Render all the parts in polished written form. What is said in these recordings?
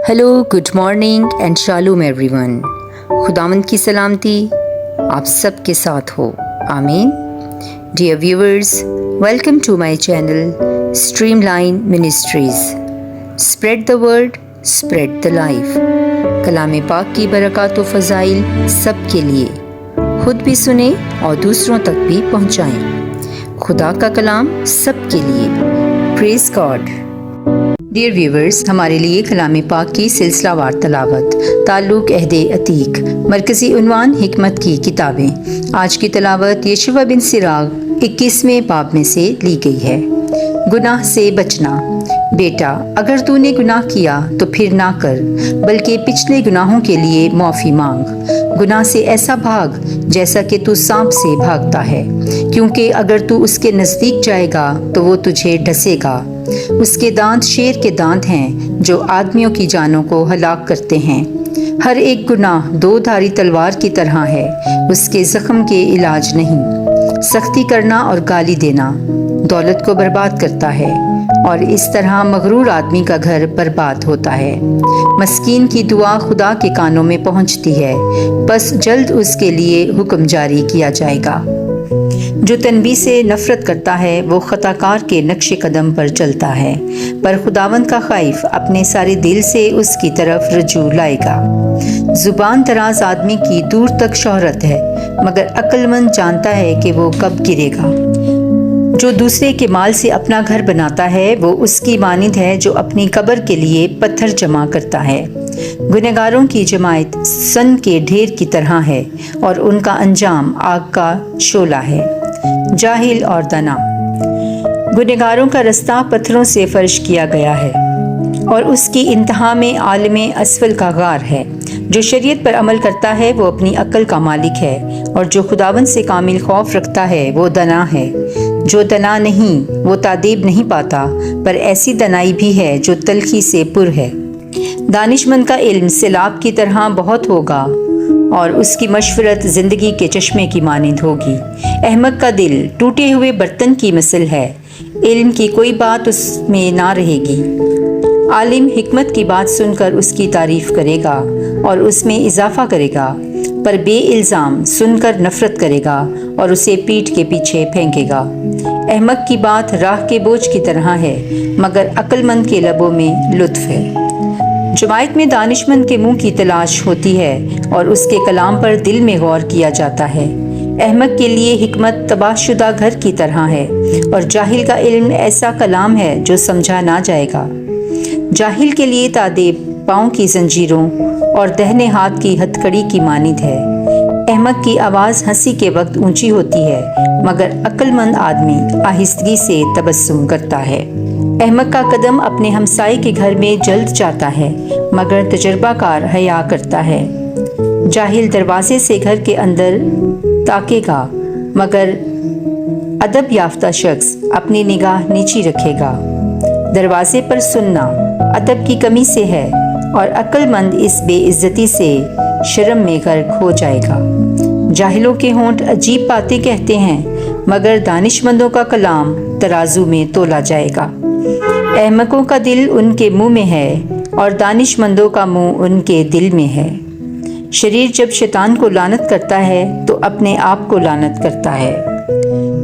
Hello, good morning and shalom everyone. خداوند کی سلامتی آپ سب کے ساتھ ہو، آمین۔ Dear viewers, welcome to my channel Stream Line Ministries. Spread the word, spread the life. کلام پاک کی برکات و فضائل سب کے لیے، خود بھی سنیں اور دوسروں تک بھی پہنچائیں۔ خدا کا کلام سب کے لیے۔ پریز گاڈ۔ ڈیئر ویورز، ہمارے لیے کلام پاک کی سلسلہ وار تلاوت، تعلق عہد عتیق، مرکزی عنوان حکمت کی کتابیں۔ آج کی تلاوت یشوع بن سراغ 21ویں باب میں سے لی گئی ہے۔ گناہ سے بچنا۔ بیٹا، اگر تو نے گناہ کیا تو پھر نہ کر، بلکہ پچھلے گناہوں کے لیے معافی مانگ۔ گناہ سے ایسا بھاگ جیسا کہ تو سانپ سے بھاگتا ہے، کیونکہ اگر تو اس کے نزدیک جائے گا تو وہ تجھے ڈسے گا۔ اس کے دانت شیر کے دانت ہیں جو آدمیوں کی جانوں کو ہلاک کرتے ہیں۔ ہر ایک گناہ دو دھاری تلوار کی طرح ہے، اس کے زخم کے علاج نہیں۔ سختی کرنا اور گالی دینا دولت کو برباد کرتا ہے، اور اس طرح مغرور آدمی کا گھر برباد ہوتا ہے۔ مسکین کی دعا خدا کے کانوں میں پہنچتی ہے، بس جلد اس کے لیے حکم جاری کیا جائے گا۔ جو تنبیہ سے نفرت کرتا ہے وہ خطا کار کے نقش قدم پر چلتا ہے، پر خداوند کا خائف اپنے سارے دل سے اس کی طرف رجوع لائے گا۔ زبان دراز آدمی کی دور تک شہرت ہے، مگر عقل مند جانتا ہے کہ وہ کب گرے گا۔ جو دوسرے کے مال سے اپنا گھر بناتا ہے وہ اس کی مانند ہے جو اپنی قبر کے لیے پتھر جمع کرتا ہے۔ گنہگاروں کی جماعت سن کے ڈھیر کی طرح ہے، اور ان کا انجام آگ کا شعلہ ہے۔ جاہل اور دنا۔ گنہگاروں کا رستہ پتھروں سے فرش کیا گیا ہے، اور اس کی انتہا میں عالم اسفل کا غار ہے۔ جو شریعت پر عمل کرتا ہے وہ اپنی عقل کا مالک ہے، اور جو خداوند سے کامل خوف رکھتا ہے وہ دنا ہے۔ جو دنا نہیں وہ تادیب نہیں پاتا، پر ایسی دنائی بھی ہے جو تلخی سے پر ہے۔ دانش مند کا علم سیلاب کی طرح بہت ہوگا، اور اس کی مشورت زندگی کے چشمے کی مانند ہوگی۔ احمق کا دل ٹوٹے ہوئے برتن کی مثل ہے، علم کی کوئی بات اس میں نہ رہے گی۔ عالم حکمت کی بات سن کر اس کی تعریف کرے گا اور اس میں اضافہ کرے گا، پر بے الزام سن کر نفرت کرے گا اور اسے پیٹھ کے پیچھے پھینکے گا۔ احمق کی بات راہ کے بوجھ کی طرح ہے، مگر عقل مند کے لبوں میں لطف ہے۔ جماعت میں دانش مند کے منہ کی تلاش ہوتی ہے، اور اس کے کلام پر دل میں غور کیا جاتا ہے۔ احمق کے لیے حکمت تباہ شدہ گھر کی طرح ہے، اور جاہل کا علم ایسا کلام ہے جو سمجھا نہ جائے گا۔ جاہل کے لیے تادیب پاؤں کی زنجیروں اور دہنے ہاتھ کی ہتھکڑی کی مانند ہے۔ احمق کی آواز ہنسی کے وقت اونچی ہوتی ہے، مگر عقل مند آدمی آہستگی سے تبسم کرتا ہے۔ احمق کا قدم اپنے ہمسائے کے گھر میں جلد جاتا ہے، مگر تجربہ کار حیا کرتا ہے۔ جاہل دروازے سے گھر کے اندر تاکے گا، مگر ادب یافتہ شخص اپنی نگاہ نیچی رکھے گا۔ دروازے پر سننا ادب کی کمی سے ہے، اور عقل مند اس بے عزتی سے شرم میں غرق ہو جائے گا۔ جاہلوں کے ہونٹ عجیب باتیں کہتے ہیں، مگر دانش مندوں کا کلام ترازو میں تولا جائے گا۔ احمقوں کا دل ان کے منہ میں ہے، اور دانش مندوں کا منہ ان کے دل میں ہے۔ شریر جب شیطان کو لعنت کرتا ہے تو اپنے آپ کو لعنت کرتا ہے۔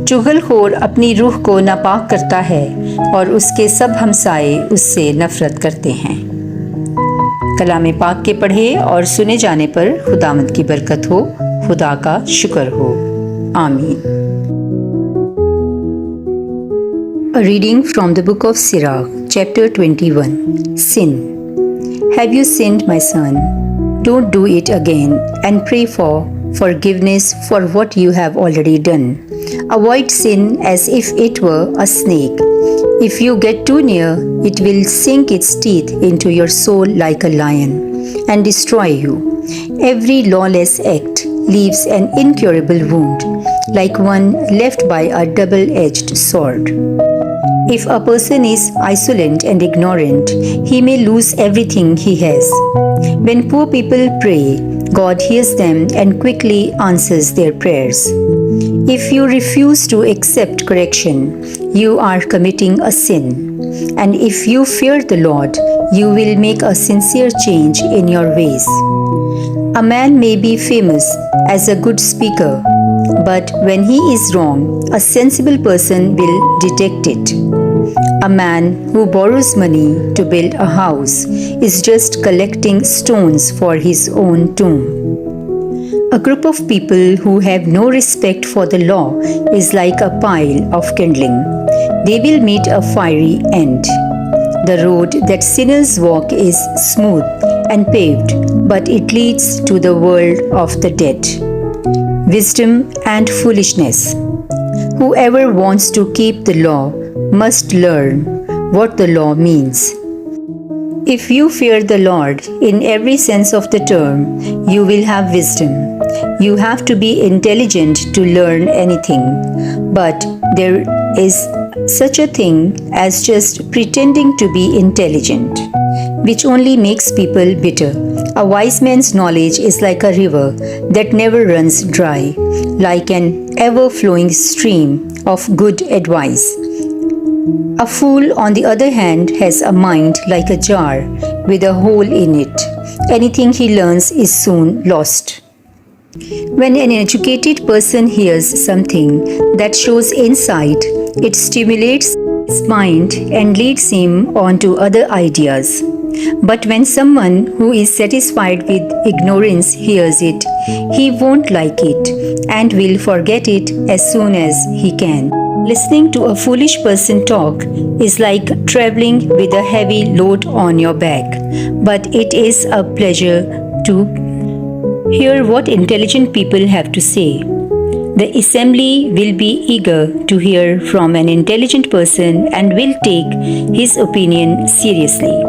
چغل خور اپنی روح کو ناپاک کرتا ہے، اور اس کے سب ہمسائے اس سے نفرت کرتے ہیں۔ کلام پاک کے پڑھے اور سنے جانے پر خداوند کی برکت ہو، خدا کا شکر ہو، آمین۔ A reading from the book of Sirach, chapter 21. Sin. Have you sinned, my son? Don't do it again, and pray for forgiveness for what you have already done. Avoid sin as if it were a snake. If you get too near, it will sink its teeth into your soul like a lion and destroy you. Every lawless act leaves an incurable wound, like one left by a double-edged sword. If a person is insolent and ignorant, he may lose everything he has. When poor people pray, God hears them and quickly answers their prayers. If you refuse to accept correction, you are committing a sin. And if you fear the Lord, you will make a sincere change in your ways. A man may be famous as a good speaker, but when he is wrong, a sensible person will detect it. A man who borrows money to build a house is just collecting stones for his own tomb. A group of people who have no respect for the law is like a pile of kindling. They will meet a fiery end. The road that sinners walk is smooth and paved, but it leads to the world of the dead. Wisdom and foolishness. Whoever wants to keep the law must learn what the law means. If you fear the Lord in every sense of the term, you will have wisdom. You have to be intelligent to learn anything, but there is such a thing as just pretending to be intelligent, which only makes people bitter. A wise man's knowledge is like a river that never runs dry, like an ever-flowing stream of good advice. A fool, on the other hand, has a mind like a jar with a hole in it. Anything he learns is soon lost. When an educated person hears something that shows insight, it stimulates his mind and leads him on to other ideas. But when someone who is satisfied with ignorance hears it, he won't like it and will forget it as soon as he can. Listening to a foolish person talk is like traveling with a heavy load on your back, but it is a pleasure to hear what intelligent people have to say. The assembly will be eager to hear from an intelligent person and will take his opinion seriously.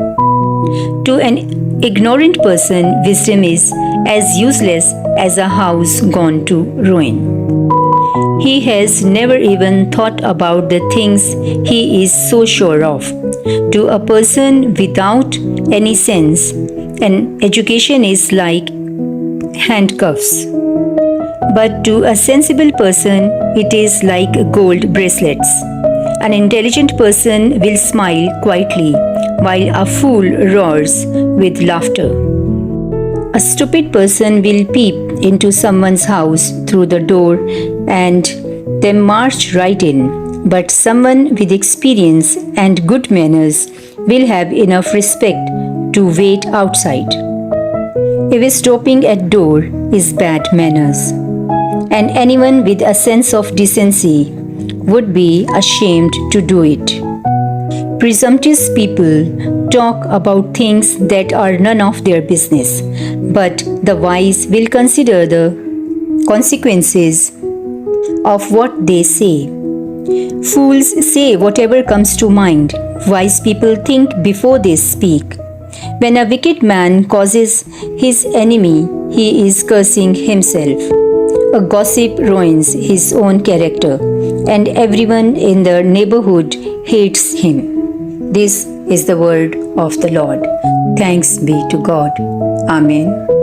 To an ignorant person, wisdom is as useless as a house gone to ruin. He has never even thought about the things he is so sure of. To a person without any sense, an education is like handcuffs. But to a sensible person, it is like gold bracelets. An intelligent person will smile quietly, while a fool roars with laughter. A stupid person will peep into someone's house through the door and then march right in. But someone with experience and good manners will have enough respect to wait outside. Eavesdropping at door is bad manners, and anyone with a sense of decency would be ashamed to do it. Presumptuous people talk about things that are none of their business, but the wise will consider the consequences of what they say. Fools say whatever comes to mind. Wise people think before they speak. When a wicked man causes his enemy, he is cursing himself. A gossip ruins his own character, and everyone in the neighborhood hates him. This is the word of the Lord. Thanks be to God. Amen.